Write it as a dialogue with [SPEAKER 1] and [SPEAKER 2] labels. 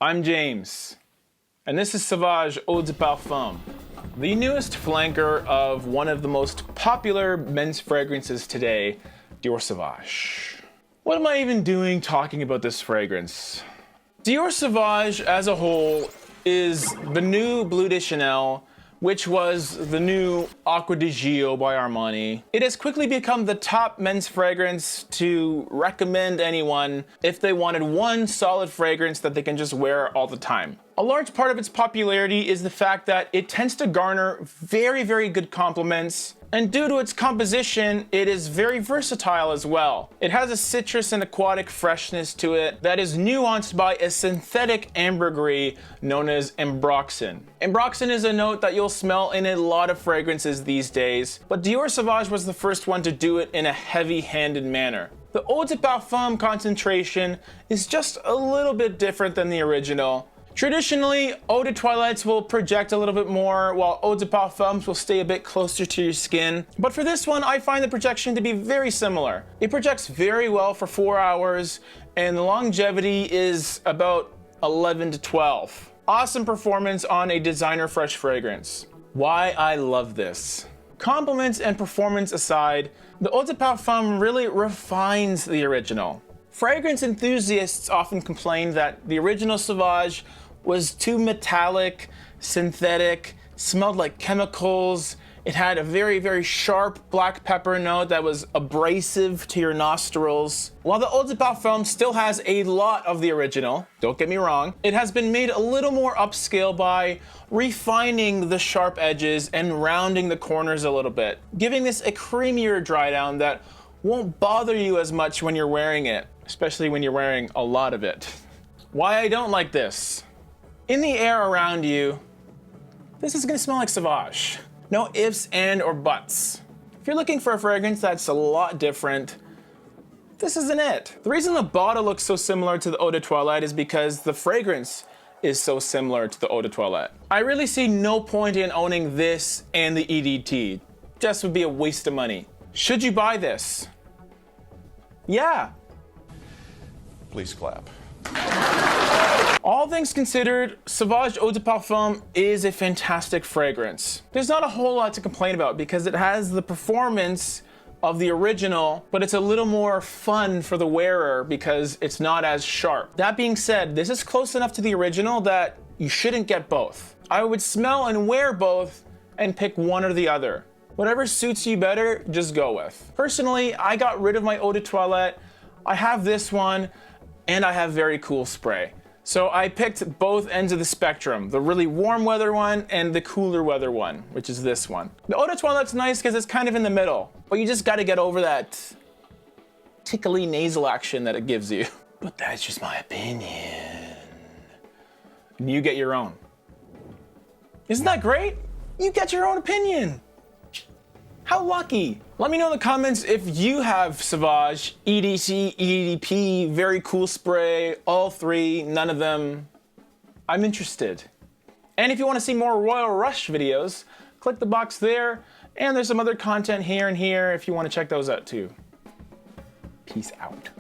[SPEAKER 1] I'm James, and this is Sauvage Eau De Parfum, the newest flanker of one of the most popular men's fragrances today, Dior Sauvage. What am I even doing talking about this fragrance? Dior Sauvage as a whole is the new Bleu de Chanel, which was the new Acqua di Gio by Armani. It has quickly become the top men's fragrance to recommend anyone if they wanted one solid fragrance that they can just wear all the time. A large part of its popularity is the fact that it tends to garner very, very good compliments, and due to its composition, it is very versatile as well. It has a citrus and aquatic freshness to it that is nuanced by a synthetic ambergris known as ambroxan. Ambroxan is a note that you'll smell in a lot of fragrances these days, but Dior Sauvage was the first one to do it in a heavy-handed manner. The Eau de Parfum concentration is just a little bit different than the original. Traditionally, Eau de Toilettes will project a little bit more, while Eau de Parfums will stay a bit closer to your skin. But for this one, I find the projection to be very similar. It projects very well for 4 hours, and the longevity is about 11 to 12. Awesome performance on a designer fresh fragrance. Why I love this. Compliments and performance aside, the Eau de Parfum really refines the original. Fragrance enthusiasts often complain that the original Sauvage was too metallic, synthetic, smelled like chemicals. It had a very, very sharp black pepper note that was abrasive to your nostrils. While the Eau de Parfum still has a lot of the original, don't get me wrong, it has been made a little more upscale by refining the sharp edges and rounding the corners a little bit, giving this a creamier dry down that won't bother you as much when you're wearing it, especially when you're wearing a lot of it. Why I don't like this. In the air around you, this is gonna smell like Sauvage. No ifs and or buts. If you're looking for a fragrance that's a lot different, this isn't it. The reason the bottle looks so similar to the Eau de Toilette is because the fragrance is so similar to the Eau de Toilette. I really see no point in owning this and the EDT. Just would be a waste of money. Should you buy this? Yeah.
[SPEAKER 2] Please clap.
[SPEAKER 1] All things considered, Sauvage Eau de Parfum is a fantastic fragrance. There's not a whole lot to complain about because it has the performance of the original, but it's a little more fun for the wearer because it's not as sharp. That being said, this is close enough to the original that you shouldn't get both. I would smell and wear both and pick one or the other. Whatever suits you better, just go with. Personally, I got rid of my Eau de Toilette. I have this one, and I have very cool spray. So I picked both ends of the spectrum, the really warm weather one and the cooler weather one, which is this one. The Eau de Toilette's nice because it's kind of in the middle, but you just gotta get over that tickly nasal action that it gives you. But that's just my opinion. And you get your own. Isn't that great? You get your own opinion. How lucky. Let me know in the comments if you have Sauvage, EDC, EDP, very cool spray, all three, none of them. I'm interested. And if you want to see more Royal Rush videos, click the box there, and there's some other content here and here if you want to check those out too. Peace out.